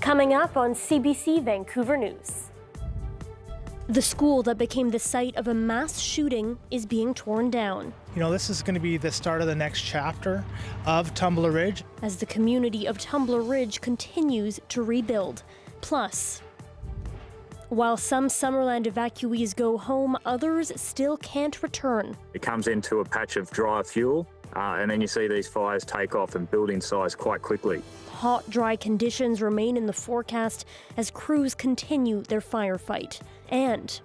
Coming up on CBC Vancouver News. The school that became the site of a mass shooting is being torn down. You know, this is going to be the start of the next chapter of Tumbler Ridge. As the community of Tumbler Ridge continues to rebuild. Plus, while some Summerland evacuees go home, others still can't return. It comes into a patch of dry fuel, and then you see these fires take off and build in size quite quickly. Hot, dry conditions remain in the forecast as crews continue their firefight. And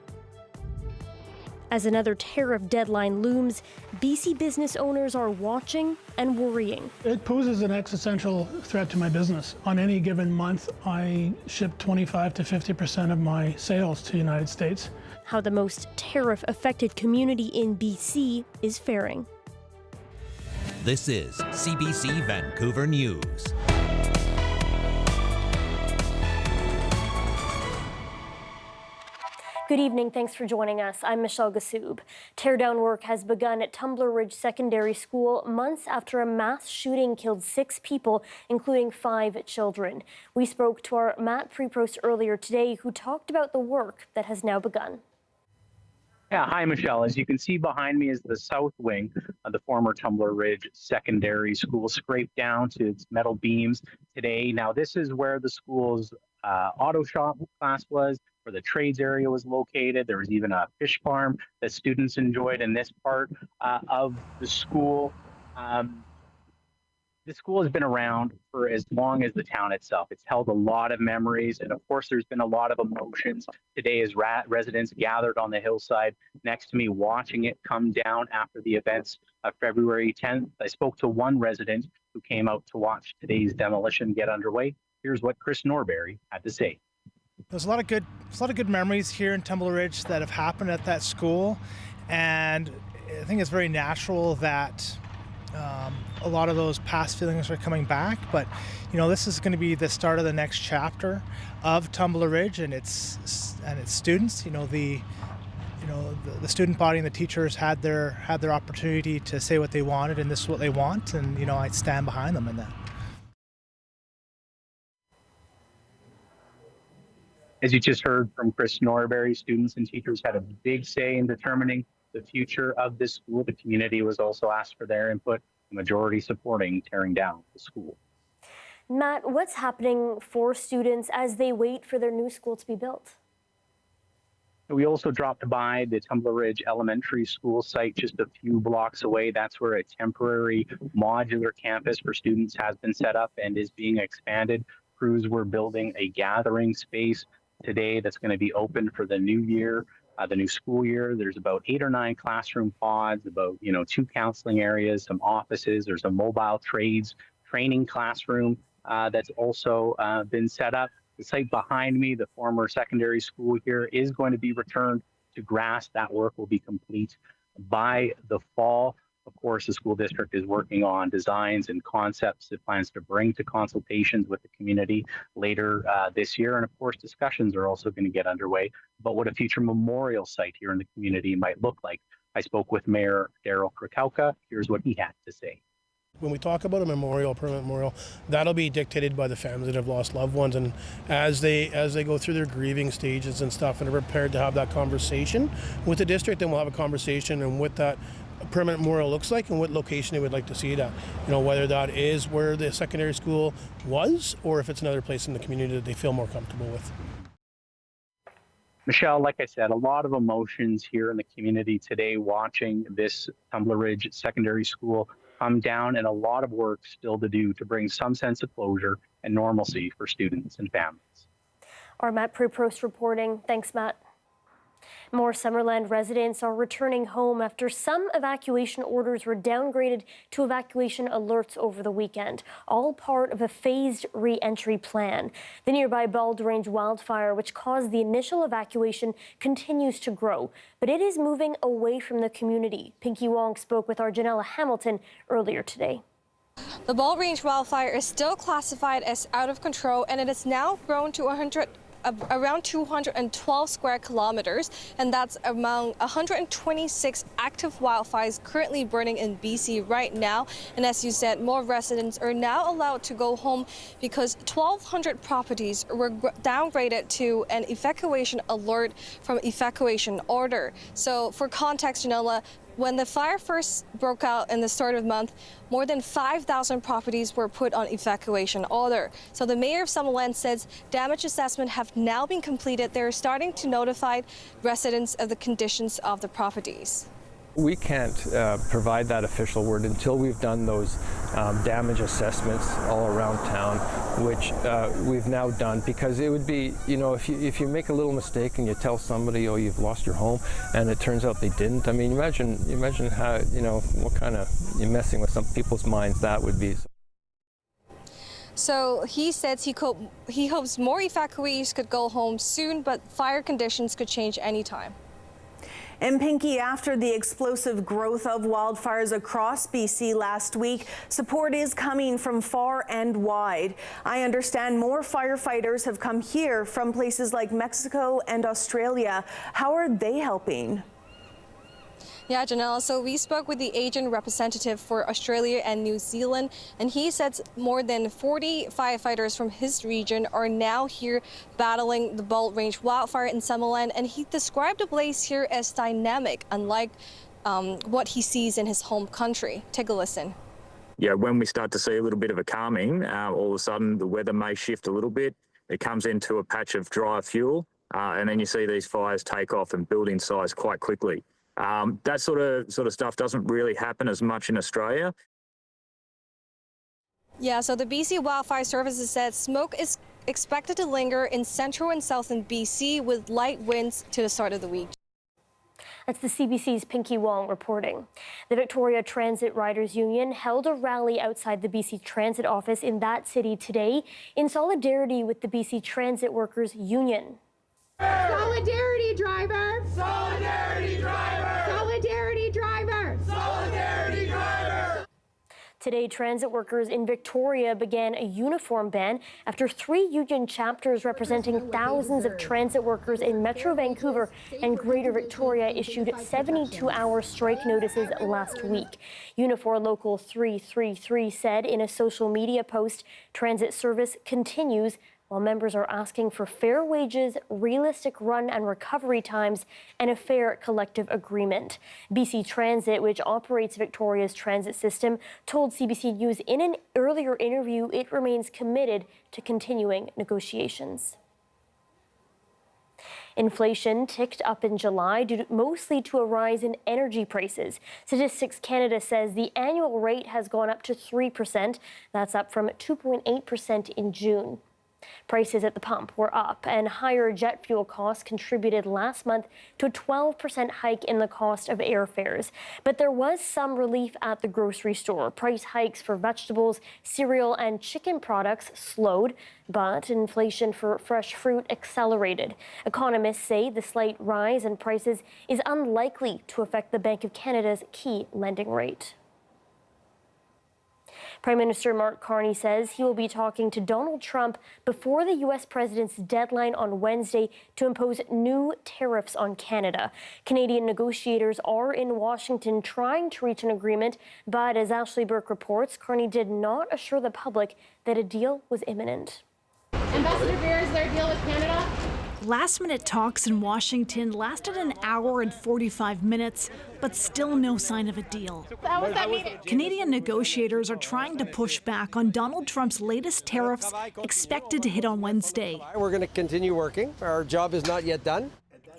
as another tariff deadline looms, BC business owners are watching and worrying. It poses an existential threat to my business. On any given month, I ship 25 to 50% of my sales to the United States. How the most tariff-affected community in BC is faring. This is CBC Vancouver News. Good evening, thanks for joining us. I'm Michelle Gassoub. Teardown work has begun at Tumbler Ridge Secondary School months after a mass shooting killed 6 people, including 5 children. We spoke to our Matt Preprost earlier today, who talked about the work that has now begun. Yeah, hi, Michelle. As you can see behind me is the south wing of the former Tumbler Ridge Secondary School, scraped down to its metal beams today. Now, this is where the school's auto shop class was, where the trades area was located. There was even a fish farm that students enjoyed in this part of the school. The school has been around for as long as the town itself. It's held a lot of memories, and of course there's been a lot of emotions today as residents gathered on the hillside next to me watching it come down after the events of February 10th. I spoke to one resident who came out to watch today's demolition get underway. Here's what Chris Norberry had to say. There's a lot of good memories here in Tumbler Ridge that have happened at that school, and I think it's very natural that a lot of those past feelings are coming back. But you know, this is going to be the start of the next chapter of Tumbler Ridge and its students. You know, the student body and the teachers had their opportunity to say what they wanted, and this is what they want, and you know, I stand behind them in that. As you just heard from Chris Norberry, students and teachers had a big say in determining the future of this school. The community was also asked for their input, the majority supporting tearing down the school. Matt, what's happening for students as they wait for their new school to be built? We also dropped by the Tumbler Ridge Elementary School site just a few blocks away. That's where a temporary modular campus for students has been set up and is being expanded. Crews were building a gathering space today that's going to be open for the new year, the new school year. There's about 8 or 9 classroom pods, about 2 counseling areas, some offices. There's a mobile trades training classroom that's also been set up. The site behind me, the former secondary school here, is going to be returned to grass. That work will be complete by the fall. Of course, the school district is working on designs and concepts it plans to bring to consultations with the community later this year. And of course, discussions are also going to get underway about what a future memorial site here in the community might look like. I spoke with Mayor Daryl Krakauka. Here's what he had to say. When we talk about a memorial, permanent memorial, that'll be dictated by the families that have lost loved ones, and as they go through their grieving stages and stuff and are prepared to have that conversation with the district, then we'll have a conversation and what that permanent memorial looks like and what location they would like to see it at. You know, whether that is where the secondary school was or if it's another place in the community that they feel more comfortable with. Michelle, like I said, a lot of emotions here in the community today watching this Tumbler Ridge Secondary School come down, and a lot of work still to do to bring some sense of closure and normalcy for students and families. Our Matt Preprost reporting. Thanks, Matt. More Summerland residents are returning home after some evacuation orders were downgraded to evacuation alerts over the weekend, all part of a phased re-entry plan. The nearby Bald Range wildfire, which caused the initial evacuation, continues to grow, but it is moving away from the community. Pinky Wong spoke with our Janella Hamilton earlier today. The Bald Range wildfire is still classified as out of control, and it has now grown to around 212 square kilometers, and that's among 126 active wildfires currently burning in BC right now. And as you said, more residents are now allowed to go home because 1,200 properties were downgraded to an evacuation alert from evacuation order. So for context, Janela, when the fire first broke out in the start of the month, more than 5,000 properties were put on evacuation order. So the mayor of Summerland says damage assessment have now been completed. They're starting to notify residents of the conditions of the properties. We can't provide that official word until we've done those damage assessments all around town, which we've now done, because it would be, you know, if you make a little mistake and you tell somebody, oh, you've lost your home, and it turns out they didn't. I mean, imagine how, you know, what kind of, you're messing with some people's minds that would be. So he says he hopes more evacuees could go home soon, but fire conditions could change anytime. And Pinky, after the explosive growth of wildfires across BC last week, support is coming from far and wide. I understand more firefighters have come here from places like Mexico and Australia. How are they helping? Yeah, Janelle, so we spoke with the agent representative for Australia and New Zealand, and he said more than 40 firefighters from his region are now here battling the Bolt Range wildfire in Summerland, and he described the blaze here as dynamic, unlike what he sees in his home country. Take a listen. Yeah, when we start to see a little bit of a calming, all of a sudden the weather may shift a little bit. It comes into a patch of dry fuel, and then you see these fires take off and build in size quite quickly. That sort of stuff doesn't really happen as much in Australia. Yeah, so the BC Wildfire Services said smoke is expected to linger in central and southern BC with light winds to the start of the week. That's the CBC's Pinky Wong reporting. The Victoria Transit Riders Union held a rally outside the BC Transit office in that city today in solidarity with the BC Transit Workers Union. Solidarity, driver! Solidarity, driver! Solidarity, driver! Solidarity, driver! Today, transit workers in Victoria began a uniform ban after 3 union chapters representing thousands of transit workers in Metro Vancouver and Greater Victoria issued 72-hour strike notices last week. Unifor Local 333 said in a social media post, transit service continues while members are asking for fair wages, realistic run and recovery times, and a fair collective agreement. BC Transit, which operates Victoria's transit system, told CBC News in an earlier interview it remains committed to continuing negotiations. Inflation ticked up in July due mostly to a rise in energy prices. Statistics Canada says the annual rate has gone up to 3%. That's up from 2.8% in June. Prices at the pump were up, and higher jet fuel costs contributed last month to a 12% hike in the cost of airfares. But there was some relief at the grocery store. Price hikes for vegetables, cereal, and chicken products slowed, but inflation for fresh fruit accelerated. Economists say the slight rise in prices is unlikely to affect the Bank of Canada's key lending rate. Prime Minister Mark Carney says he will be talking to Donald Trump before the U.S. president's deadline on Wednesday to impose new tariffs on Canada. Canadian negotiators are in Washington trying to reach an agreement, but as Ashley Burke reports, Carney did not assure the public that a deal was imminent. Ambassador Beer, is there a deal with Canada? Last-minute talks in Washington lasted an hour and 45 minutes, but still no sign of a deal. How was that meeting? Canadian negotiators are trying to push back on Donald Trump's latest tariffs expected to hit on Wednesday. We're going to continue working. Our job is not yet done.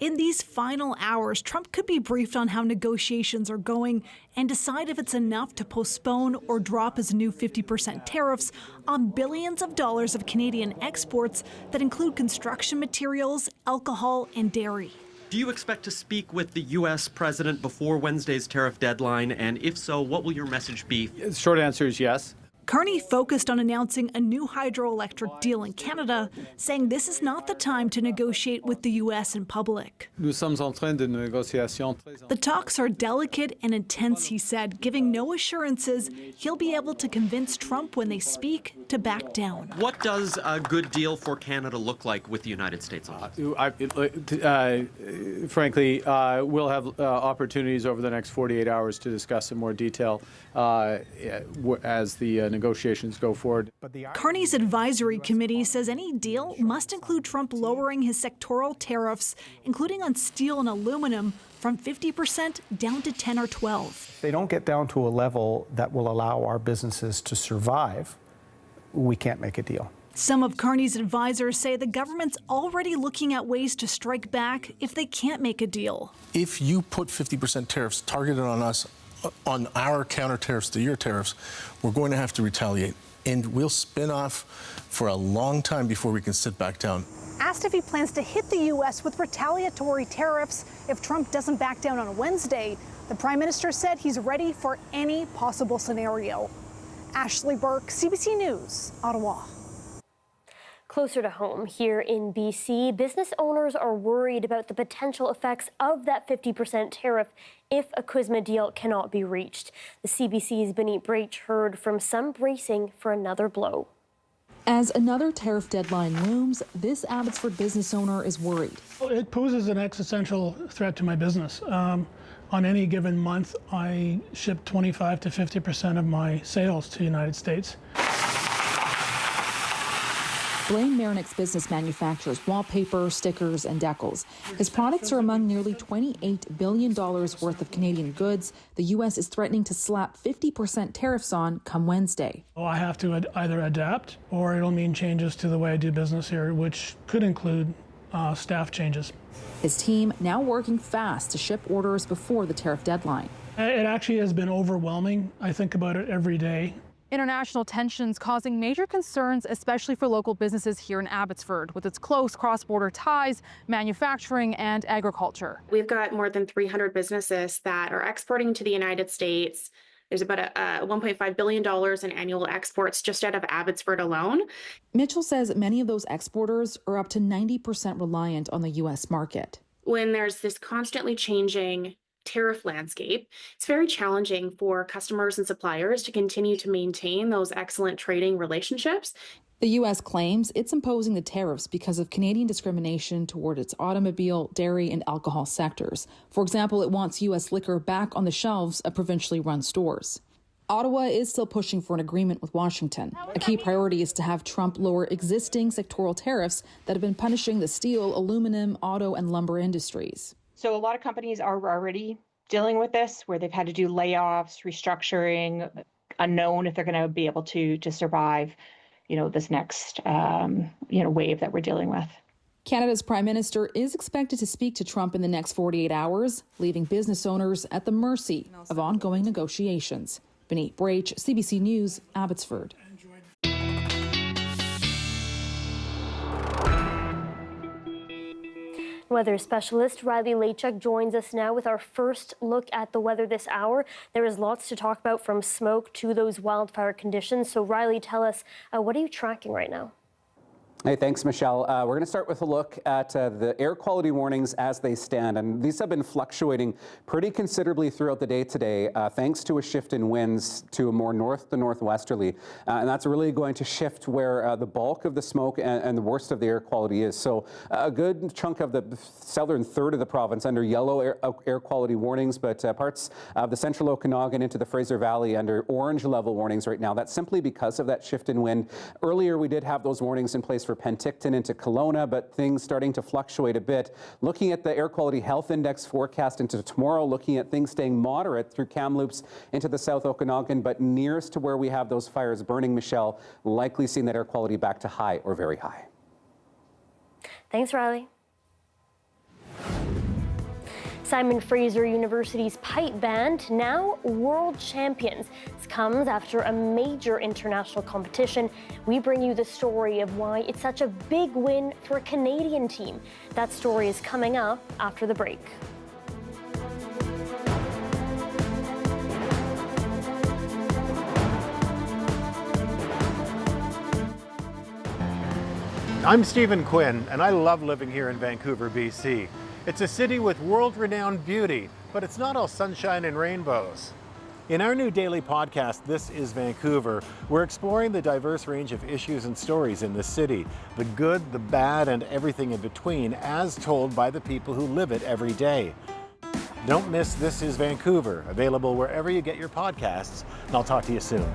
In these final hours, Trump could be briefed on how negotiations are going and decide if it's enough to postpone or drop his new 50% tariffs on billions of dollars of Canadian exports that include construction materials, alcohol, and dairy. Do you expect to speak with the U.S. president before Wednesday's tariff deadline? And if so, what will your message be? The short answer is yes. Carney focused on announcing a new hydroelectric deal in Canada, saying this is not the time to negotiate with the U.S. in public. Nous sommes en train de négociations. The talks are delicate and intense, he said, giving no assurances he'll be able to convince Trump when they speak to back down. What does a good deal for Canada look like with the United States on it? Frankly, we'll have opportunities over the next 48 hours to discuss in more detail as the negotiations go forward. Carney's advisory committee says any deal must include Trump lowering his sectoral tariffs, including on steel and aluminum, from 50% down to 10 or 12. They don't get down to a level that will allow our businesses to survive. We can't make a deal. Some of Carney's advisors say the government's already looking at ways to strike back if they can't make a deal. If you put 50% tariffs targeted on us, on our counter tariffs to your tariffs, we're going to have to retaliate. And we'll spin off for a long time before we can sit back down. Asked if he plans to hit the U.S. with retaliatory tariffs if Trump doesn't back down on Wednesday, the Prime Minister said he's ready for any possible scenario. Ashley Burke, CBC News, Ottawa. Closer to home here in BC, business owners are worried about the potential effects of that 50% tariff if a CUSMA deal cannot be reached. The CBC's Benit Brach heard from some bracing for another blow. As another tariff deadline looms, this Abbotsford business owner is worried. It poses an existential threat to my business. On any given month, I ship 25 to 50% of my sales to the United States. Blaine Marinick's business manufactures wallpaper, stickers, and decals. His products are among nearly $28 billion worth of Canadian goods the U.S. is threatening to slap 50% tariffs on come Wednesday. I have to either adapt or it'll mean changes to the way I do business here, which could include staff changes. His team now working fast to ship orders before the tariff deadline. It actually has been overwhelming. I think about it every day. International tensions causing major concerns, especially for local businesses here in Abbotsford, with its close cross-border ties, manufacturing, and agriculture. We've got more than 300 businesses that are exporting to the United States. There's about $1.5 billion in annual exports just out of Abbotsford alone. Mitchell says many of those exporters are up to 90% reliant on the U.S. market. When there's this constantly changing tariff landscape, it's very challenging for customers and suppliers to continue to maintain those excellent trading relationships. The U.S. claims it's imposing the tariffs because of Canadian discrimination toward its automobile, dairy, and alcohol sectors. For example, it wants U.S. liquor back on the shelves of provincially run stores. Ottawa is still pushing for an agreement with Washington. A key priority is to have Trump lower existing sectoral tariffs that have been punishing the steel, aluminum, auto, and lumber industries. So a lot of companies are already dealing with this, where they've had to do layoffs, restructuring, unknown if they're going to be able to survive, this next, wave that we're dealing with. Canada's Prime Minister is expected to speak to Trump in the next 48 hours, leaving business owners at the mercy of ongoing negotiations. Benit Brach, CBC News, Abbotsford. Weather specialist Riley Lachuk joins us now with our first look at the weather this hour. There is lots to talk about, from smoke to those wildfire conditions. So Riley, tell us, what are you tracking right now? Hey, thanks, Michelle. We're going to start with a look at the air quality warnings as they stand. And these have been fluctuating pretty considerably throughout the day today, thanks to a shift in winds to a more north to northwesterly. And that's really going to shift where the bulk of the smoke and the worst of the air quality is. So a good chunk of the southern third of the province under yellow air quality warnings, but parts of the central Okanagan into the Fraser Valley under orange level warnings right now. That's simply because of that shift in wind. Earlier, we did have those warnings in place for Penticton into Kelowna, but things starting to fluctuate a bit. Looking at the air quality health index forecast into tomorrow, looking at things staying moderate through Kamloops into the South Okanagan, but nearest to where we have those fires burning, Michelle, likely seeing that air quality back to high or very high. Thanks, Riley. Simon Fraser University's pipe band, now world champions. This comes after a major international competition. We bring you the story of why it's such a big win for a Canadian team. That story is coming up after the break. I'm Stephen Quinn, and I love living here in Vancouver, BC. It's a city with world-renowned beauty, but it's not all sunshine and rainbows. In our new daily podcast, This is Vancouver, we're exploring the diverse range of issues and stories in the city, the good, the bad, and everything in between, as told by the people who live it every day. Don't miss This is Vancouver, available wherever you get your podcasts, and I'll talk to you soon.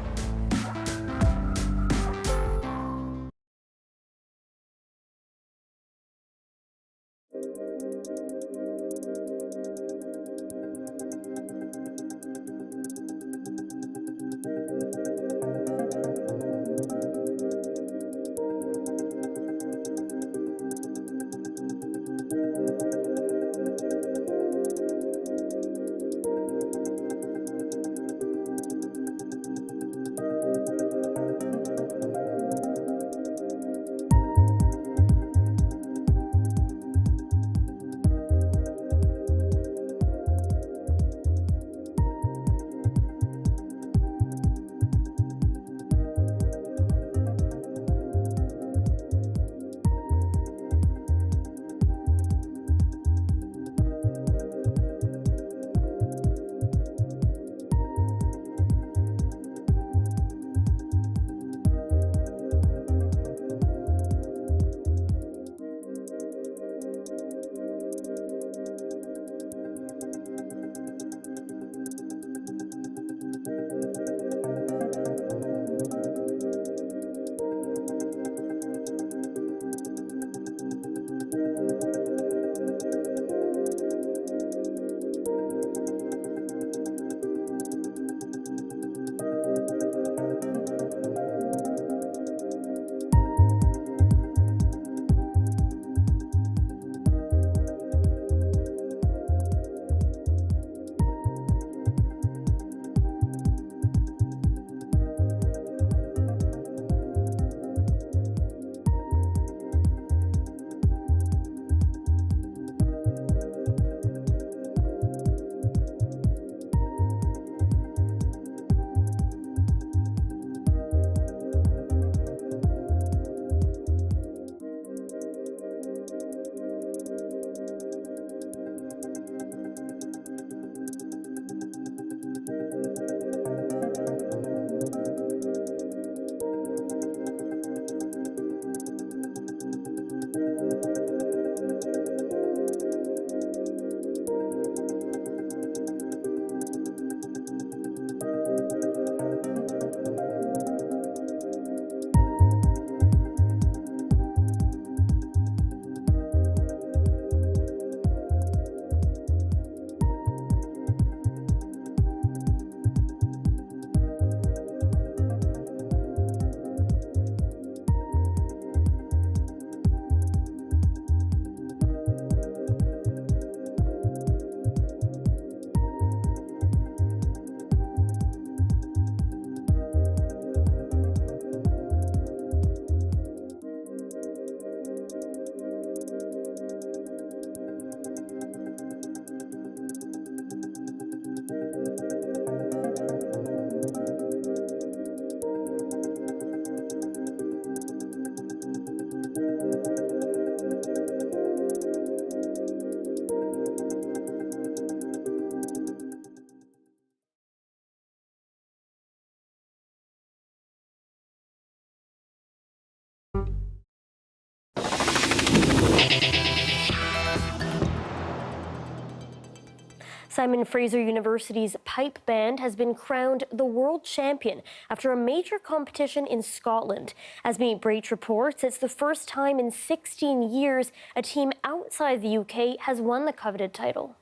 Simon Fraser University's pipe band has been crowned the world champion after a major competition in Scotland. As Meet Breach reports, it's the first time in 16 years a team outside the UK has won the coveted title.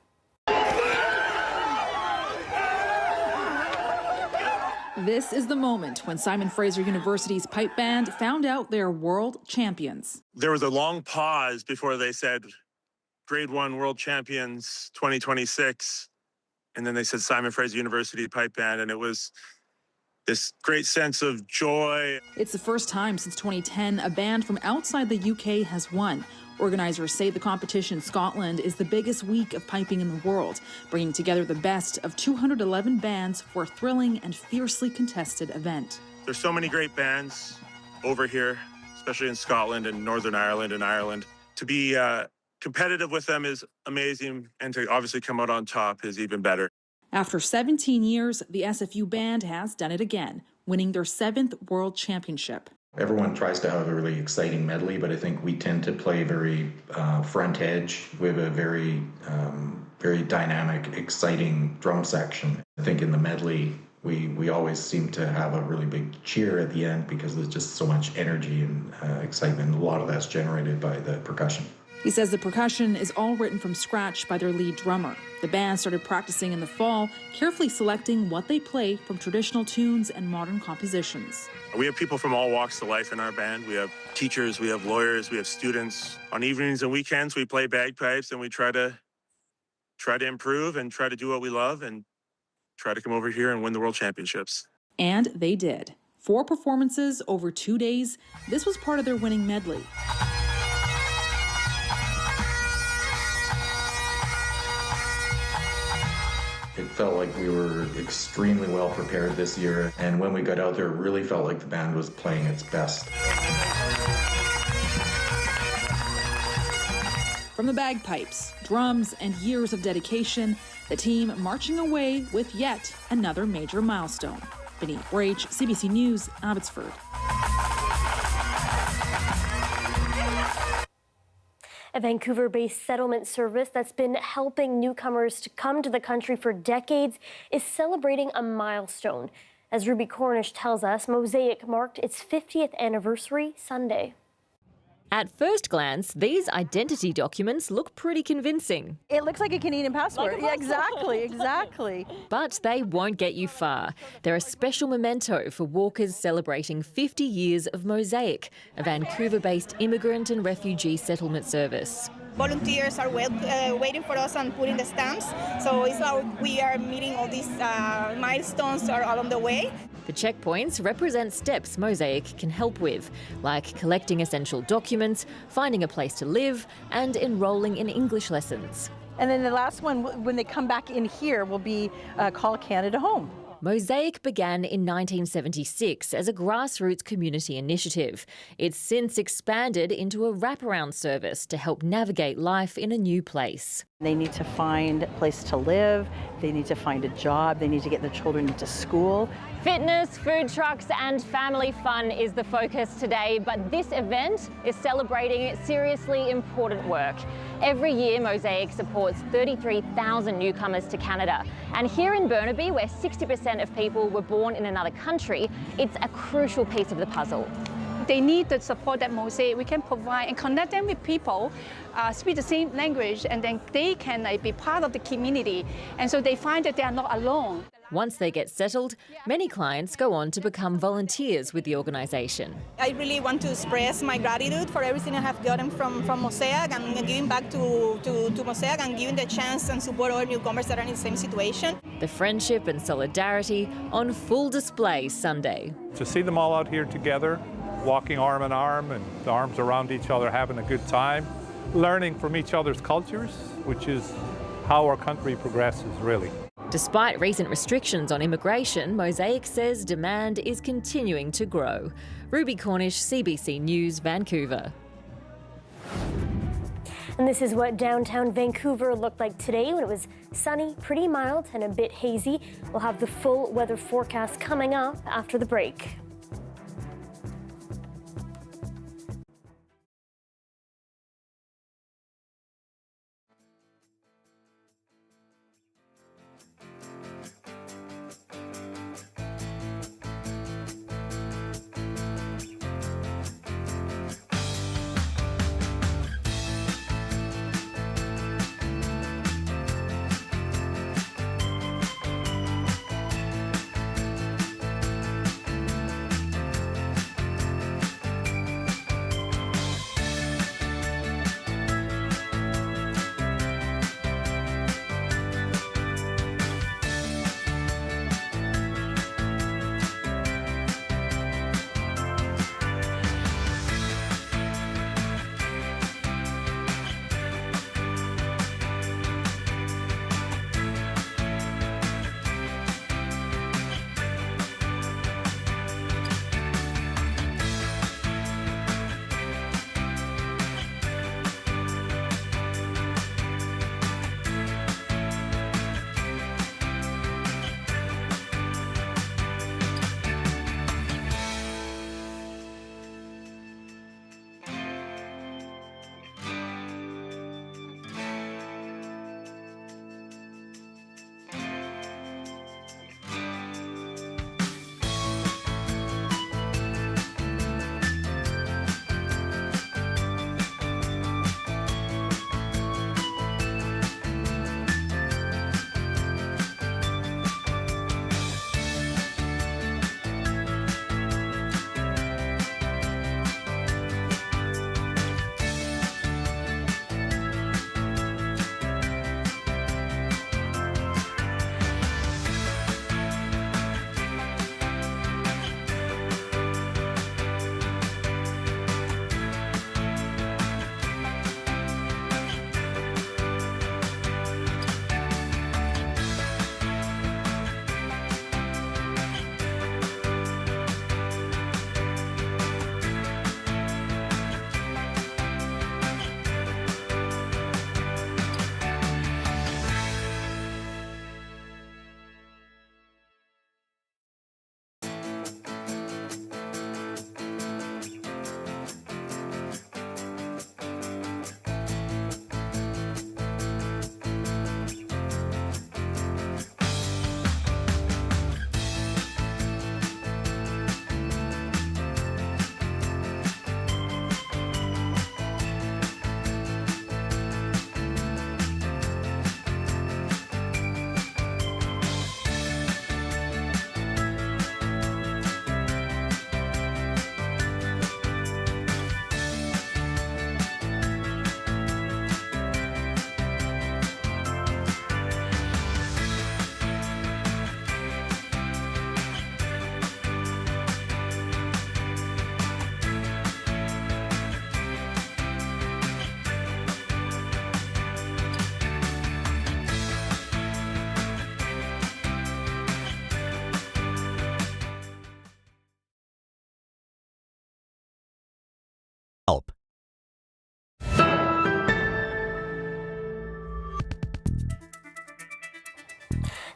This is the moment when Simon Fraser University's pipe band found out they're world champions. There was a long pause before they said, Grade 1 World Champions 2026. And then they said Simon Fraser University Pipe Band, and it was this great sense of joy. It's the first time since 2010 a band from outside the UK has won. Organizers say the competition in Scotland is the biggest week of piping in the world, bringing together the best of 211 bands for a thrilling and fiercely contested event. There's so many great bands over here, especially in Scotland and Northern Ireland and Ireland. To be competitive with them is amazing, and to obviously come out on top is even better. After 17 years, the SFU band has done it again, winning their 7th World Championship. Everyone tries to have a really exciting medley, but I think we tend to play very front edge. We have a very dynamic, exciting drum section. I think in the medley, we always seem to have a really big cheer at the end because there's just so much energy and excitement. A lot of that's generated by the percussion. He says the percussion is all written from scratch by their lead drummer. The band started practicing in the fall, carefully selecting what they play from traditional tunes and modern compositions. We have people from all walks of life in our band. We have teachers, we have lawyers, we have students. On evenings and weekends, we play bagpipes, and we try to improve and try to do what we love and try to come over here and win the World Championships. And they did. 4 performances over 2 days. This was part of their winning medley. It felt like we were extremely well prepared this year, and when we got out there, it really felt like the band was playing its best. From the bagpipes, drums, and years of dedication, the team marching away with yet another major milestone. Beneath Brach, CBC News, Abbotsford. A Vancouver-based settlement service that's been helping newcomers to come to the country for decades is celebrating a milestone. As Ruby Cornish tells us, Mosaic marked its 50th anniversary Sunday. At first glance, these identity documents look pretty convincing. It looks like a Canadian passport. Yeah, exactly. But they won't get you far. They're a special memento for walkers celebrating 50 years of Mosaic, a Vancouver-based immigrant and refugee settlement service. Volunteers are waiting for us and putting the stamps. So it's like we are meeting all these milestones are along the way. The checkpoints represent steps Mosaic can help with, like collecting essential documents, finding a place to live, and enrolling in English lessons. And then the last one, when they come back in here, will be Call Canada Home. Mosaic began in 1976 as a grassroots community initiative. It's since expanded into a wraparound service to help navigate life in a new place. They need to find a place to live, they need to find a job, they need to get their children into school. Fitness, food trucks and family fun is the focus today, but this event is celebrating seriously important work. Every year, Mosaic supports 33,000 newcomers to Canada. And here in Burnaby, where 60% of people were born in another country, it's a crucial piece of the puzzle. They need the support that Mosaic we can provide and connect them with people, speak the same language, and then they can be part of the community. And so they find that they are not alone. Once they get settled, many clients go on to become volunteers with the organisation. I really want to express my gratitude for everything I have gotten from Mosaic and giving back to Mosaic and giving the chance and support all newcomers that are in the same situation. The friendship and solidarity on full display Sunday. To see them all out here together, walking arm in arm and the arms around each other, having a good time, learning from each other's cultures, which is how our country progresses, really. Despite recent restrictions on immigration, Mosaic says demand is continuing to grow. Ruby Cornish, CBC News, Vancouver. And this is what downtown Vancouver looked like today when it was sunny, pretty mild, and a bit hazy. We'll have the full weather forecast coming up after the break.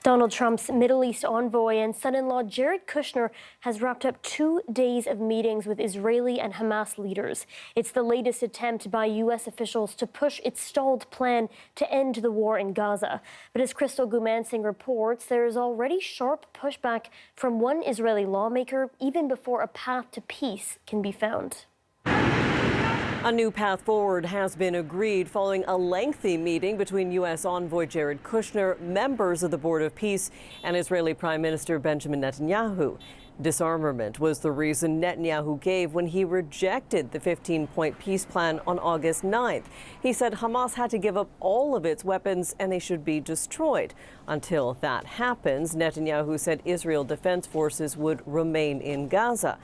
Donald Trump's Middle East envoy and son-in-law Jared Kushner has wrapped up 2 days of meetings with Israeli and Hamas leaders. It's the latest attempt by U.S. officials to push its stalled plan to end the war in Gaza. But as Crystal Gumansing reports, there is already sharp pushback from one Israeli lawmaker even before a path to peace can be found. A new path forward has been agreed following a lengthy meeting between U.S. envoy Jared Kushner, members of the Board of Peace, and Israeli Prime Minister Benjamin Netanyahu. Disarmament was the reason Netanyahu gave when he rejected the 15-point peace plan on August 9th. He said Hamas had to give up all of its weapons and they should be destroyed. Until that happens, Netanyahu said Israel Defense Forces would remain in Gaza.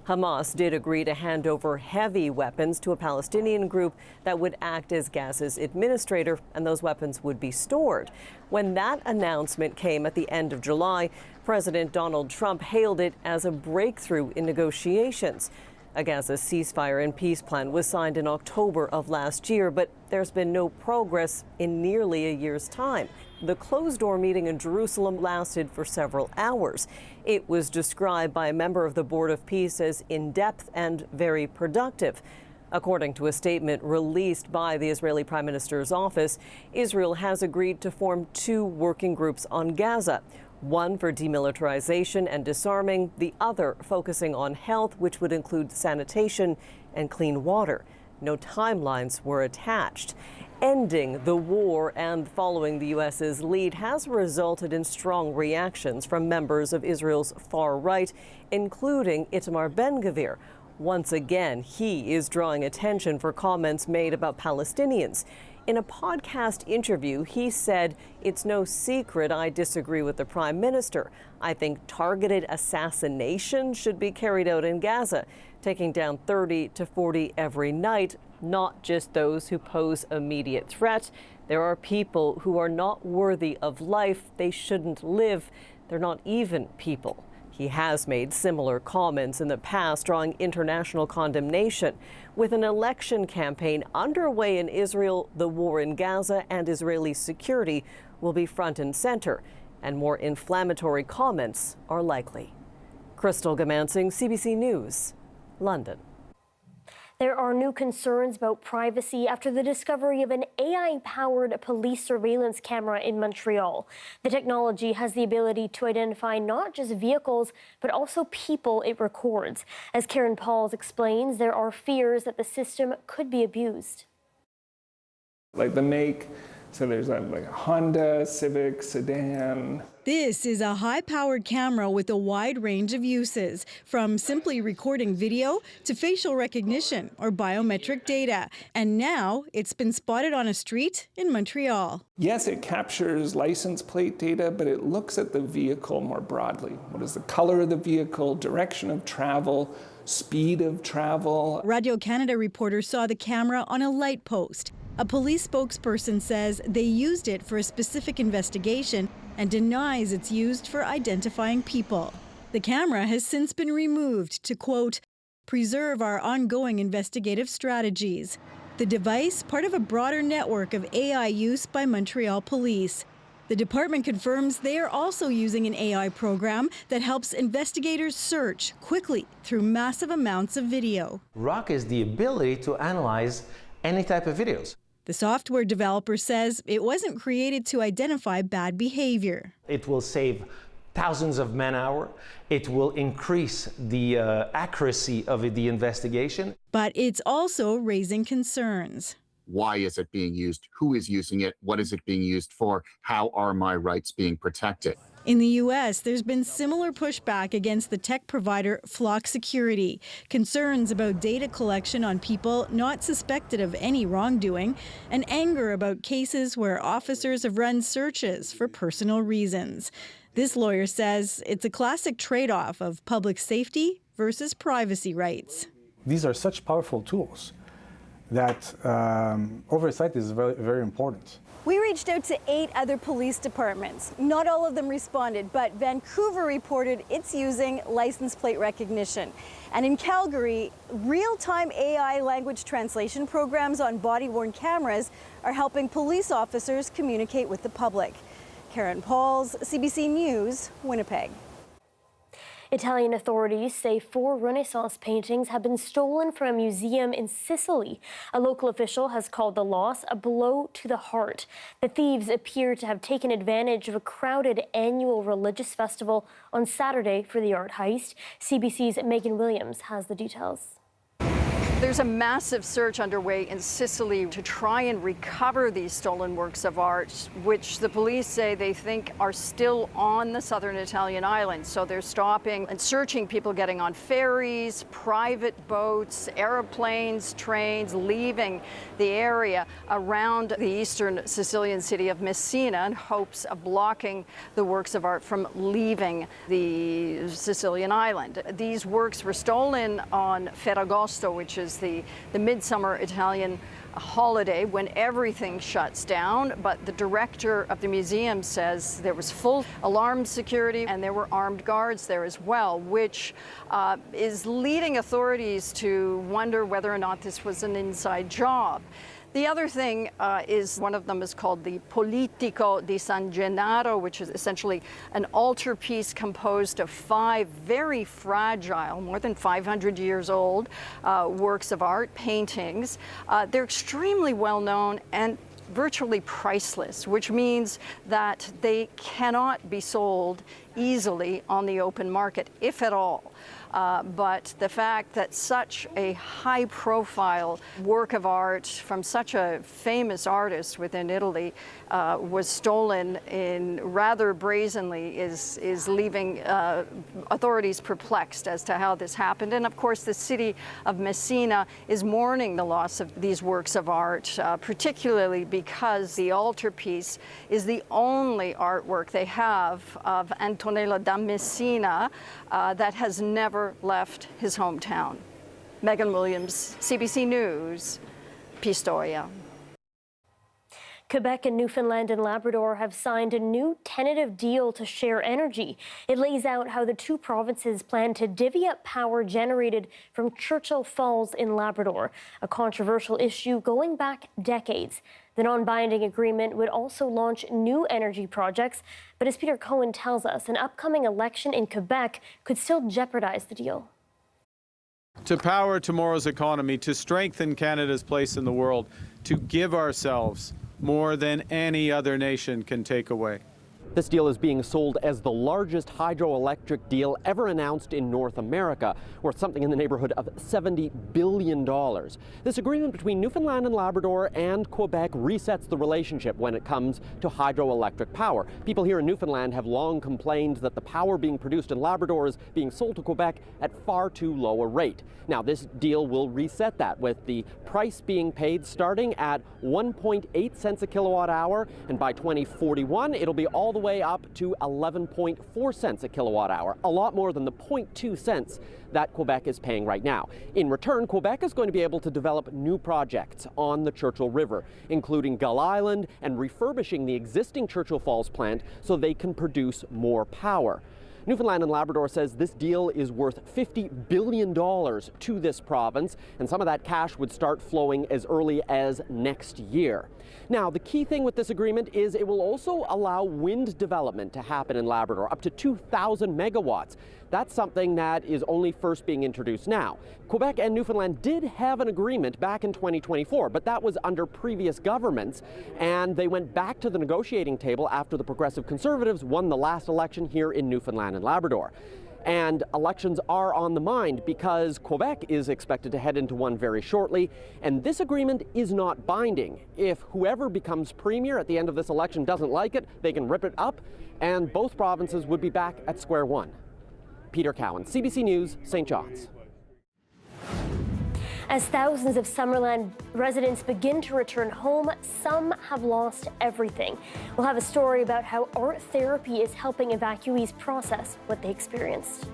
Hamas did agree to hand over heavy weapons to a Palestinian group that would act as Gaza's administrator, and those weapons would be stored. When that announcement came at the end of July, President Donald Trump hailed it as a breakthrough in negotiations. A Gaza ceasefire and peace plan was signed in October of last year, but there's been no progress in nearly a year's time. The closed-door meeting in Jerusalem lasted for several hours. It was described by a member of the Board of Peace as in-depth and very productive. According to a statement released by the Israeli Prime Minister's office, Israel has agreed to form 2 working groups on Gaza. One for demilitarization and disarming, the other focusing on health, which would include sanitation and clean water. No timelines were attached. Ending the war and following the U.S.'s lead has resulted in strong reactions from members of Israel's far right, including Itamar Ben-Gvir. Once again, he is drawing attention for comments made about Palestinians. In a podcast interview, he said, "It's no secret I disagree with the Prime Minister. I think targeted assassination should be carried out in Gaza, taking down 30 to 40 every night, not just those who pose immediate threat. There are people who are not worthy of life. They shouldn't live. They're not even people." He has made similar comments in the past, drawing international condemnation. With an election campaign underway in Israel, the war in Gaza and Israeli security will be front and center, and more inflammatory comments are likely. Crystal Gumansing, CBC News, London. There are new concerns about privacy after the discovery of an AI-powered police surveillance camera in Montreal. The technology has the ability to identify not just vehicles, but also people it records. As Karen Pauls explains, there are fears that the system could be abused. Like the make, so there's like a Honda, Civic, sedan. This is a high-powered camera with a wide range of uses, from simply recording video to facial recognition or biometric data. And now it's been spotted on a street in Montreal. Yes, it captures license plate data, but it looks at the vehicle more broadly. What is the color of the vehicle, direction of travel, speed of travel? Radio-Canada reporters saw the camera on a light post. A police spokesperson says they used it for a specific investigation and denies it's used for identifying people. The camera has since been removed to, quote, preserve our ongoing investigative strategies. The device, part of a broader network of AI use by Montreal police. The department confirms they are also using an AI program that helps investigators search quickly through massive amounts of video. ROC is the ability to analyze any type of videos. The software developer says it wasn't created to identify bad behavior. It will save thousands of man-hours. It will increase the accuracy of the investigation. But it's also raising concerns. Why is it being used? Who is using it? What is it being used for? How are my rights being protected? In the U.S., there's been similar pushback against the tech provider Flock Security. Concerns about data collection on people not suspected of any wrongdoing, and anger about cases where officers have run searches for personal reasons. This lawyer says it's a classic trade-off of public safety versus privacy rights. These are such powerful tools that oversight is very, very important. We reached out to 8 other police departments. Not all of them responded, but Vancouver reported it's using license plate recognition. And in Calgary, real-time AI language translation programs on body-worn cameras are helping police officers communicate with the public. Karen Pauls, CBC News, Winnipeg. Italian authorities say 4 Renaissance paintings have been stolen from a museum in Sicily. A local official has called the loss a blow to the heart. The thieves appear to have taken advantage of a crowded annual religious festival on Saturday for the art heist. CBC's Megan Williams has the details. There's a massive search underway in Sicily to try and recover these stolen works of art, which the police say they think are still on the southern Italian island. So they're stopping and searching people getting on ferries, private boats, airplanes, trains, leaving the area around the eastern Sicilian city of Messina in hopes of blocking the works of art from leaving the Sicilian island. These works were stolen on Ferragosto, which is the midsummer Italian holiday when everything shuts down, but the director of the museum says there was full alarmed security and there were armed guards there as well, which is leading authorities to wonder whether or not this was an inside job. The other thing is one of them is called the Politico di San Gennaro, which is essentially an altarpiece composed of 5 very fragile, more than 500 years old works of art, paintings. They're extremely well known and virtually priceless, which means that they cannot be sold easily on the open market, if at all. But the fact that such a high-profile work of art from such a famous artist within Italy was stolen in rather brazenly is leaving authorities perplexed as to how this happened. And of course, the city of Messina is mourning the loss of these works of art, particularly because the altarpiece is the only artwork they have of Antonello da Messina that has never left his hometown. Megan Williams, CBC News, Pistoia. Quebec and Newfoundland and Labrador have signed a new tentative deal to share energy. It lays out how the 2 provinces plan to divvy up power generated from Churchill Falls in Labrador, a controversial issue going back decades. The non-binding agreement would also launch new energy projects, but as Peter Cohen tells us, an upcoming election in Quebec could still jeopardize the deal. To power tomorrow's economy, to strengthen Canada's place in the world, to give ourselves more than any other nation can take away. This deal is being sold as the largest hydroelectric deal ever announced in North America, worth something in the neighborhood of $70 billion. This agreement between Newfoundland and Labrador and Quebec resets the relationship when it comes to hydroelectric power. People here in Newfoundland have long complained that the power being produced in Labrador is being sold to Quebec at far too low a rate. Now, this deal will reset that, with the price being paid starting at 1.8 cents a kilowatt hour, and by 2041, it'll be all the way up to 11.4 cents a kilowatt hour, a lot more than the 0.2 cents that Quebec is paying right now. In return, Quebec is going to be able to develop new projects on the Churchill River, including Gull Island and refurbishing the existing Churchill Falls plant so they can produce more power. Newfoundland and Labrador says this deal is worth $50 billion to this province, and some of that cash would start flowing as early as next year. Now, the key thing with this agreement is it will also allow wind development to happen in Labrador, up to 2,000 megawatts. That's something that is only first being introduced now. Quebec and Newfoundland did have an agreement back in 2024, but that was under previous governments, and they went back to the negotiating table after the Progressive Conservatives won the last election here in Newfoundland and Labrador. And elections are on the mind because Quebec is expected to head into one very shortly, and this agreement is not binding. If whoever becomes premier at the end of this election doesn't like it, they can rip it up, and both provinces would be back at square one. Peter Cowan, CBC News, St. John's. As thousands of Summerland residents begin to return home, some have lost everything. We'll have a story about how art therapy is helping evacuees process what they experienced.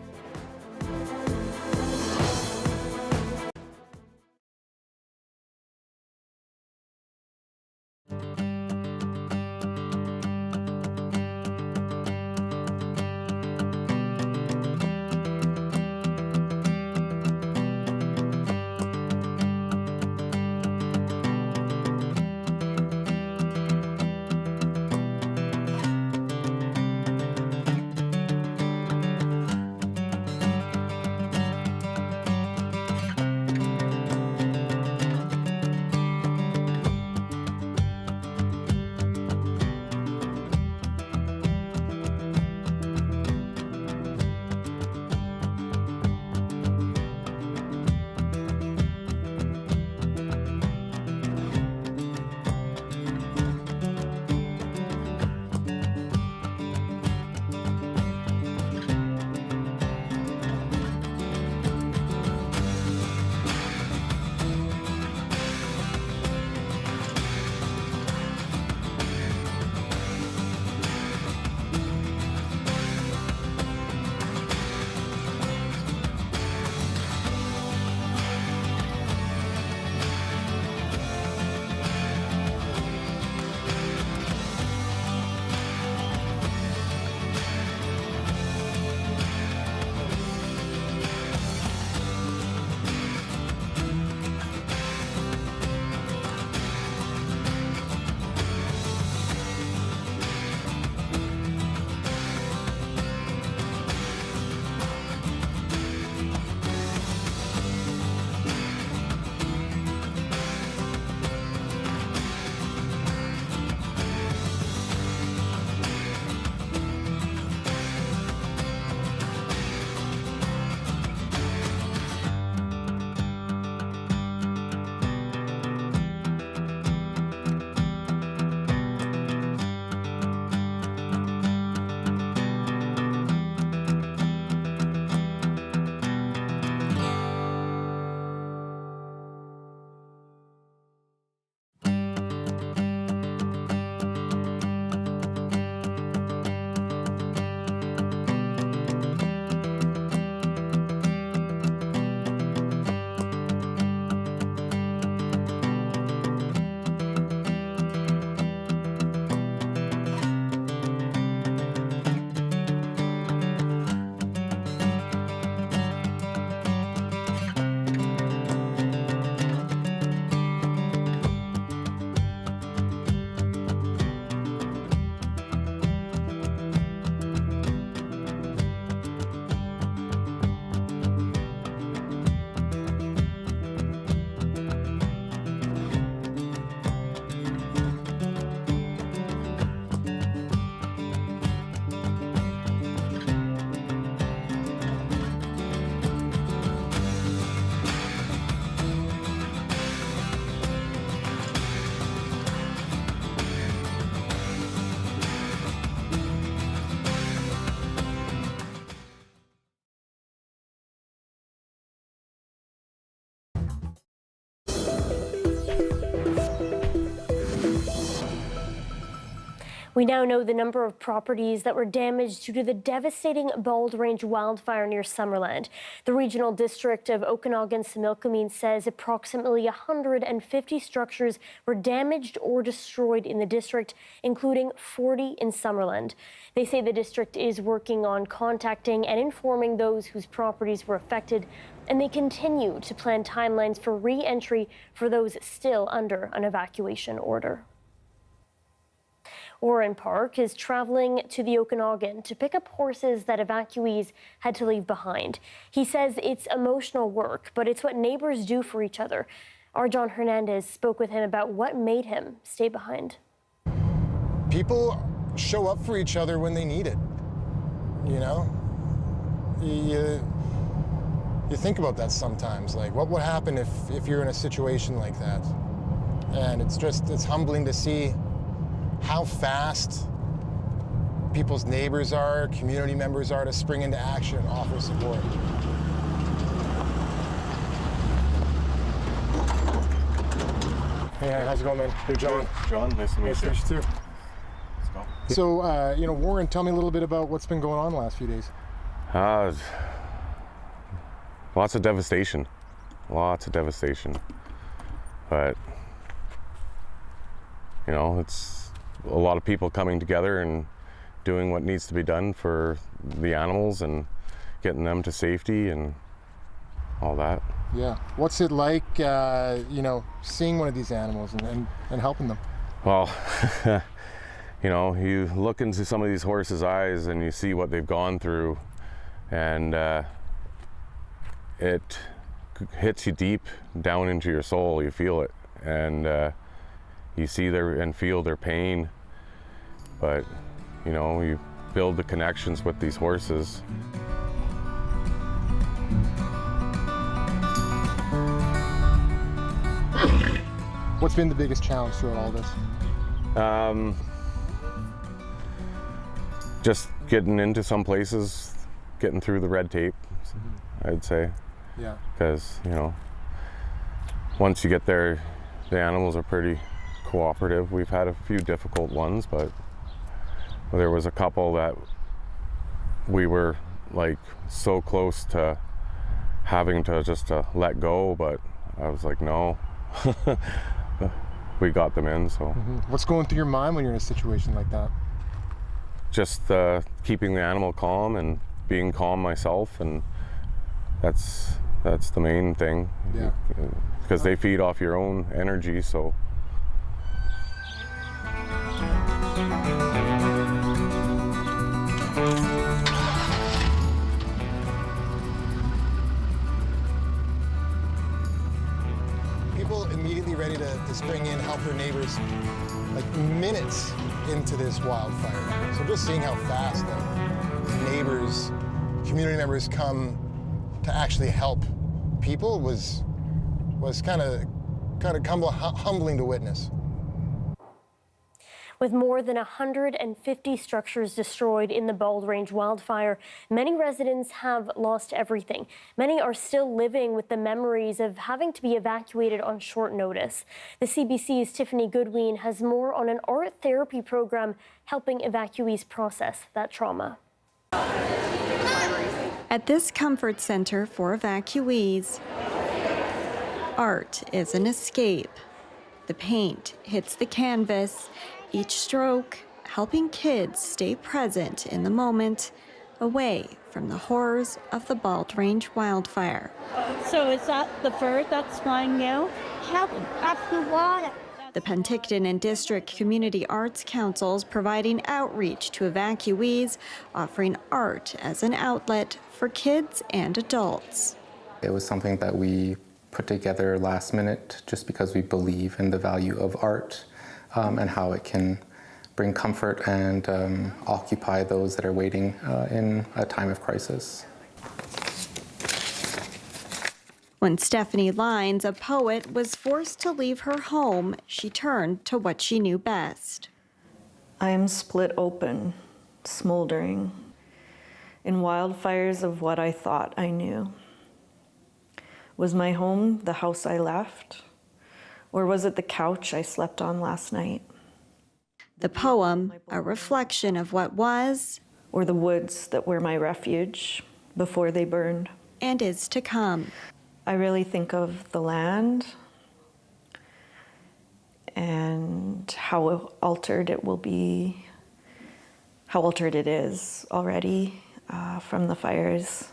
We now know the number of properties that were damaged due to the devastating Bald Range wildfire near Summerland. The regional district of Okanagan-Similkameen says approximately 150 structures were damaged or destroyed in the district, including 40 in Summerland. They say the district is working on contacting and informing those whose properties were affected, and they continue to plan timelines for re-entry for those still under an evacuation order. Warren Park is traveling to the Okanagan to pick up horses that evacuees had to leave behind. He says it's emotional work, but it's what neighbors do for each other. Our John Hernandez spoke with him about what made him stay behind. People show up for each other when they need it. You know, you think about that sometimes. Like, what would happen if you're in a situation like that? And it's humbling to see how fast people's neighbors are, community members are to spring into action and offer support. Hey, how's it going, man? Hey, John. John, nice to meet you. Nice to meet you too. Let's go. So, Warren, tell me a little bit about what's been going on the last few days. Lots of devastation. But, it's a lot of people coming together and doing what needs to be done for the animals and getting them to safety and all that. Yeah. What's it like, seeing one of these animals and helping them? Well, you look into some of these horses' eyes and you see what they've gone through, and it hits you deep down into your soul. You feel it, and you see and feel their pain, but you build the connections with these horses. What's been the biggest challenge throughout all this? Just getting into some places, getting through the red tape, I'd say. Yeah. Because, once you get there, the animals are pretty cooperative. We've had a few difficult ones, but there was a couple that we were like so close to having to just let go, but I was like, no. We got them in, so. What's going through your mind when you're in a situation like that? Just keeping the animal calm and being calm myself, and that's the main thing. Yeah. Because they feed off your own energy, so. People immediately ready to spring in, help their neighbors, like minutes into this wildfire. So just seeing how fast neighbors, community members come to actually help people was kind of humbling to witness. With more than 150 structures destroyed in the Bald Range wildfire, many residents have lost everything. Many are still living with the memories of having to be evacuated on short notice. The CBC's Tiffany Goodwin has more on an art therapy program helping evacuees process that trauma. At this comfort center for evacuees, art is an escape. The paint hits the canvas, each stroke helping kids stay present in the moment, away from the horrors of the Bald Range wildfire. So is that the bird that's flying now? Help up the water. The Penticton and District Community Arts Councils providing outreach to evacuees, offering art as an outlet for kids and adults. It was something that we put together last minute just because we believe in the value of art and how it can bring comfort and occupy those that are waiting in a time of crisis. When Stephanie Lines, a poet, was forced to leave her home, she turned to what she knew best. I am split open, smoldering, in wildfires of what I thought I knew. Was my home the house I left? Or was it the couch I slept on last night? The poem, a reflection of what was, or the woods that were my refuge before they burned, and is to come. I really think of the land and how altered it will be, how altered it is already from the fires.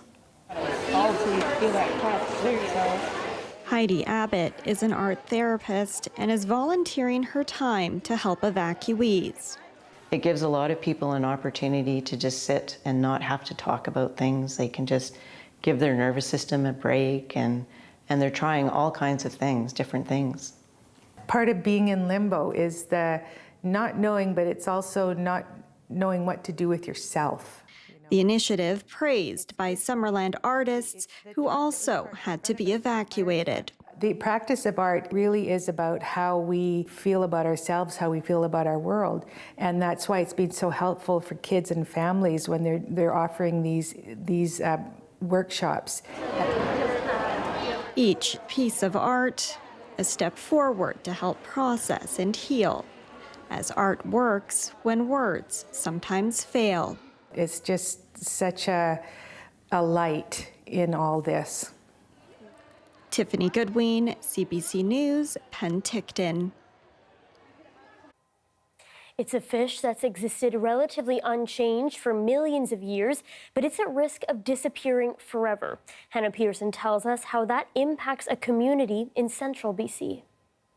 Heidi Abbott is an art therapist and is volunteering her time to help evacuees. It gives a lot of people an opportunity to just sit and not have to talk about things. They can just give their nervous system a break, and they're trying all kinds of things, different things. Part of being in limbo is the not knowing, but it's also not knowing what to do with yourself. The initiative praised by Summerland artists who also had to be evacuated. The practice of art really is about how we feel about ourselves, how we feel about our world. And that's why it's been so helpful for kids and families when they're offering these workshops. Each piece of art, a step forward to help process and heal, as art works when words sometimes fail. It's just such a light in all this. Tiffany Goodwin, CBC News, Penticton. It's a fish that's existed relatively unchanged for millions of years, but it's at risk of disappearing forever. Hannah Peterson tells us how that impacts a community in central BC.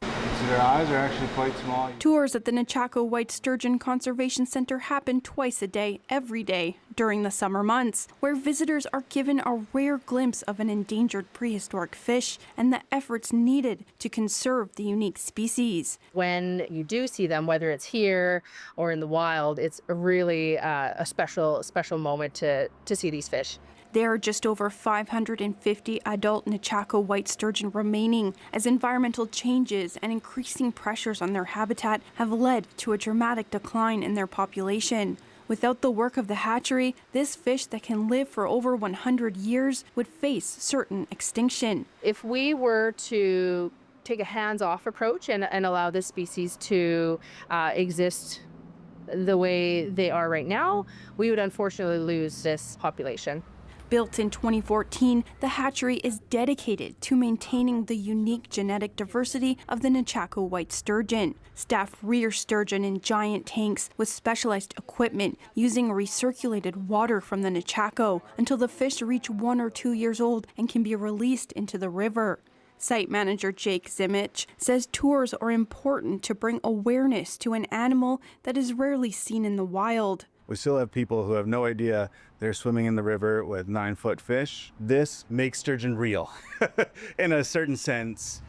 So their eyes are actually quite small. Tours at the Nechako White Sturgeon Conservation Center happen twice a day, every day, during the summer months, where visitors are given a rare glimpse of an endangered prehistoric fish and the efforts needed to conserve the unique species. When you do see them, whether it's here or in the wild, it's really a special moment to see these fish. There are just over 550 adult Nechako white sturgeon remaining, as environmental changes and increasing pressures on their habitat have led to a dramatic decline in their population. Without the work of the hatchery, this fish that can live for over 100 years would face certain extinction. If we were to take a hands-off approach and allow this species to exist the way they are right now, we would unfortunately lose this population. Built in 2014, the hatchery is dedicated to maintaining the unique genetic diversity of the Nechako white sturgeon. Staff rear sturgeon in giant tanks with specialized equipment, using recirculated water from the Nechako until the fish reach 1 or 2 years old and can be released into the river. Site manager Jake Zimich says tours are important to bring awareness to an animal that is rarely seen in the wild. We still have people who have no idea they're swimming in the river with 9-foot fish. This makes sturgeon real, in a certain sense.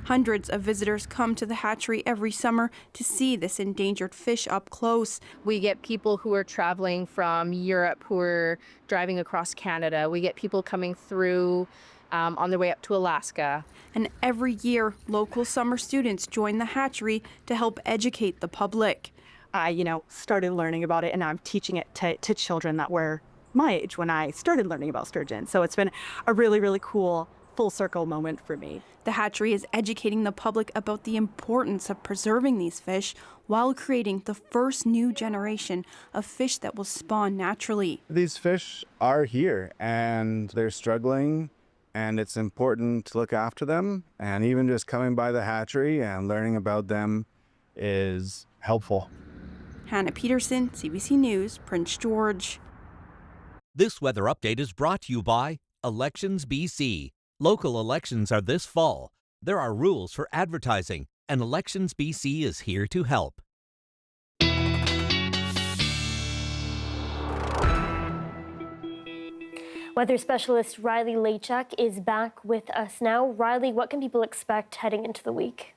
Hundreds of visitors come to the hatchery every summer to see this endangered fish up close. We get people who are traveling from Europe who are driving across Canada. We get people coming through on their way up to Alaska. And every year, local summer students join the hatchery to help educate the public. I, started learning about it, and I'm teaching it to children that were my age when I started learning about sturgeon. So it's been a really, really cool full circle moment for me. The hatchery is educating the public about the importance of preserving these fish while creating the first new generation of fish that will spawn naturally. These fish are here and they're struggling, and it's important to look after them. And even just coming by the hatchery and learning about them is helpful. Hannah Peterson, CBC News, Prince George. This weather update is brought to you by Elections BC. Local elections are this fall. There are rules for advertising, and Elections BC is here to help. Weather specialist Riley Lachak is back with us now. Riley, what can people expect heading into the week?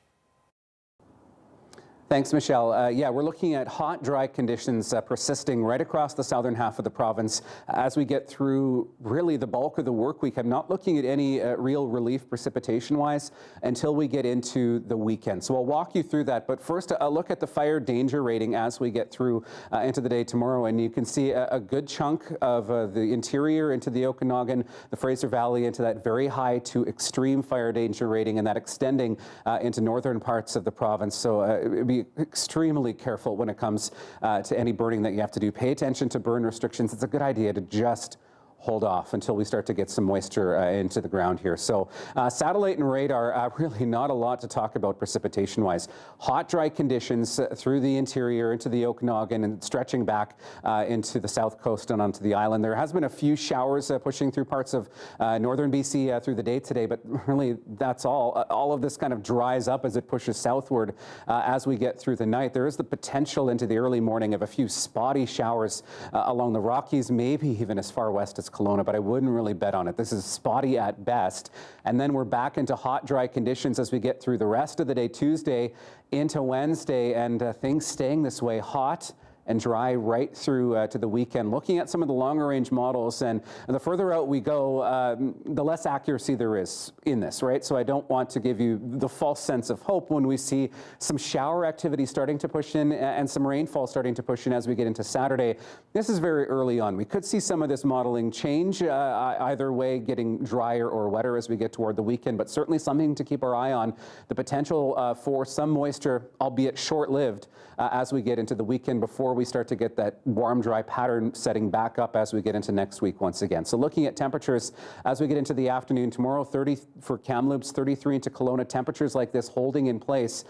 Thanks, Michelle. Yeah, we're looking at hot, dry conditions persisting right across the southern half of the province as we get through really the bulk of the work week. I'm not looking at any real relief precipitation-wise until we get into the weekend. So I'll walk you through that. But first, a look at the fire danger rating as we get through into the day tomorrow. And you can see a good chunk of the interior into the Okanagan, the Fraser Valley, into that very high to extreme fire danger rating, and that extending into northern parts of the province. So it'd be be extremely careful when it comes to any burning that you have to do. Pay attention to burn restrictions. It's a good idea to just hold off until we start to get some moisture into the ground here. So satellite and radar, really not a lot to talk about precipitation-wise. Hot, dry conditions through the interior, into the Okanagan, and stretching back into the south coast and onto the island. There has been a few showers pushing through parts of northern BC through the day today, but really that's all. All of this kind of dries up as it pushes southward as we get through the night. There is the potential into the early morning of a few spotty showers along the Rockies, maybe even as far west as Kelowna, but I wouldn't really bet on it. This is spotty at best. And then we're back into hot, dry conditions as we get through the rest of the day, Tuesday into Wednesday, and things staying this way, hot and dry right through to the weekend. Looking at some of the longer range models, and the further out we go, the less accuracy there is in this, right? So I don't want to give you the false sense of hope when we see some shower activity starting to push in and some rainfall starting to push in as we get into Saturday. This is very early on. We could see some of this modeling change either way, getting drier or wetter as we get toward the weekend, but certainly something to keep our eye on. The potential for some moisture, albeit short-lived, as we get into the weekend before we start to get that warm, dry pattern setting back up as we get into next week once again. So looking at temperatures as we get into the afternoon tomorrow, 30 for Kamloops, 33 into Kelowna, temperatures like this holding in place,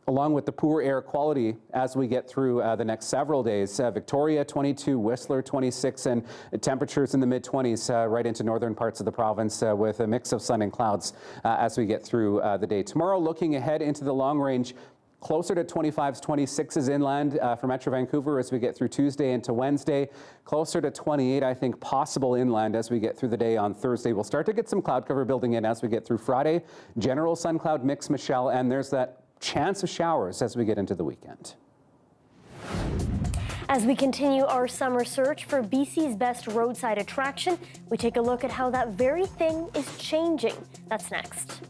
along with the poor air quality as we get through the next several days. Victoria 22, Whistler 26, and temperatures in the mid-20s right into northern parts of the province with a mix of sun and clouds as we get through the day. Tomorrow, looking ahead into the long range, closer to 25s, 26s inland for Metro Vancouver as we get through Tuesday into Wednesday. Closer to 28, I think, possible inland as we get through the day on Thursday. We'll start to get some cloud cover building in as we get through Friday. General sun cloud mix, Michelle, and there's that chance of showers as we get into the weekend. As we continue our summer search for BC's best roadside attraction, we take a look at how that very thing is changing. That's next.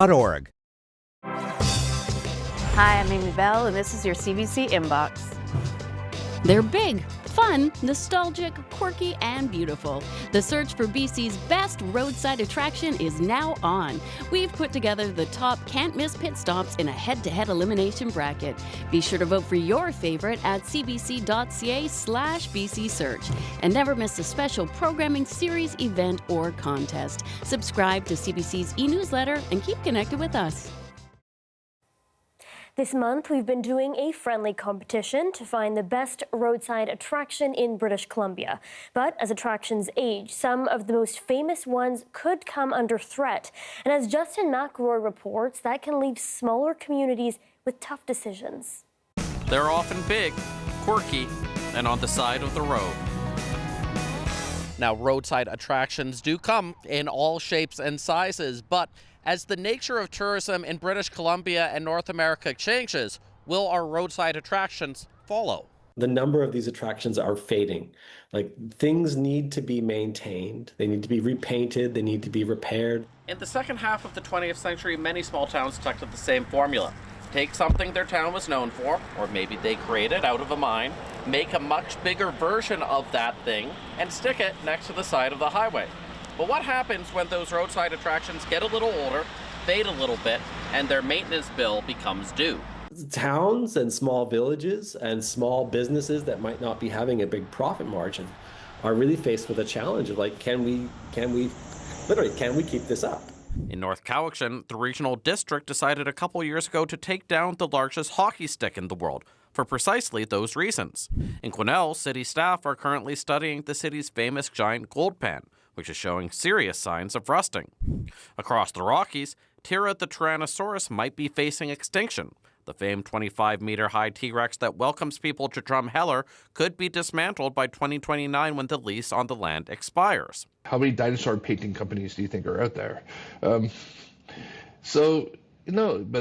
CBC.org. Hi, I'm Amy Bell, and this is your CBC Inbox. They're big, fun, nostalgic, quirky, and beautiful. The search for BC's best roadside attraction is now on. We've put together the top can't-miss pit stops in a head-to-head elimination bracket. Be sure to vote for your favorite at cbc.ca/BC Search. And never miss a special programming series, event, or contest. Subscribe to CBC's e-newsletter and keep connected with us. This month, we've been doing a friendly competition to find the best roadside attraction in British Columbia. But as attractions age, some of the most famous ones could come under threat. And as Justin McElroy reports, that can leave smaller communities with tough decisions. They're often big, quirky, and on the side of the road. Now, roadside attractions do come in all shapes and sizes, but as the nature of tourism in British Columbia and North America changes, will our roadside attractions follow? The number of these attractions are fading. Like, things need to be maintained. They need to be repainted. They need to be repaired. In the second half of the 20th century, many small towns stuck to the same formula. Take something their town was known for, or maybe they created out of a mine, make a much bigger version of that thing, and stick it next to the side of the highway. But what happens when those roadside attractions get a little older, fade a little bit, and their maintenance bill becomes due? Towns and small villages and small businesses that might not be having a big profit margin are really faced with a challenge of, like, can we keep this up? In North Cowichan, the regional district decided a couple years ago to take down the largest hockey stick in the world for precisely those reasons. In Quesnel, city staff are currently studying the city's famous giant gold pan, which is showing serious signs of rusting. Across the Rockies, Tira the Tyrannosaurus might be facing extinction. The famed 25-meter-high T-Rex that welcomes people to Drumheller could be dismantled by 2029 when the lease on the land expires. How many dinosaur painting companies do you think are out there? But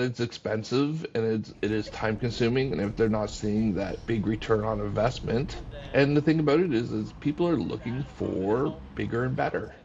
it's expensive and it is time-consuming, and if they're not seeing that big return on investment, and the thing about it is people are looking for bigger and better.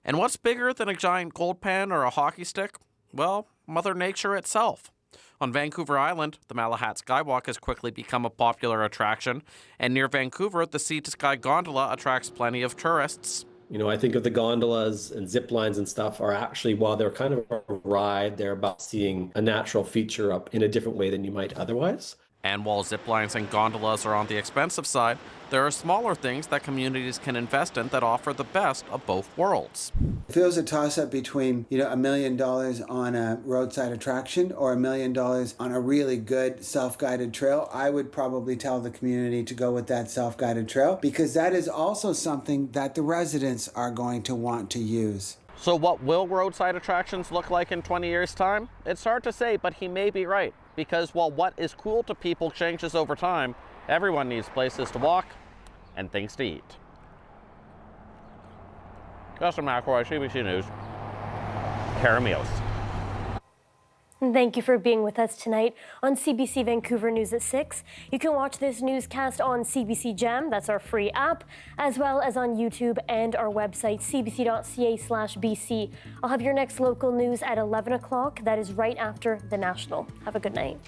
And what's bigger than a giant gold pan or a hockey stick? Well, Mother Nature itself. On Vancouver Island, the Malahat Skywalk has quickly become a popular attraction, and near Vancouver, the sea-to-sky gondola attracts plenty of tourists. You know, I think of the gondolas and zip lines and stuff are actually, while they're kind of a ride, they're about seeing a natural feature up in a different way than you might otherwise. And while zip lines and gondolas are on the expensive side, there are smaller things that communities can invest in that offer the best of both worlds. If it was a toss-up between, $1 million on a roadside attraction or $1 million on a really good self-guided trail, I would probably tell the community to go with that self-guided trail, because that is also something that the residents are going to want to use. So what will roadside attractions look like in 20 years' time? It's hard to say, but he may be right. Because while what is cool to people changes over time, everyone needs places to walk and things to eat. Justin McElroy, CBC News. Caramios. Thank you for being with us tonight on CBC Vancouver News at 6. You can watch this newscast on CBC Gem, that's our free app, as well as on YouTube and our website, cbc.ca/BC. I'll have your next local news at 11 o'clock. That is right after the National. Have a good night.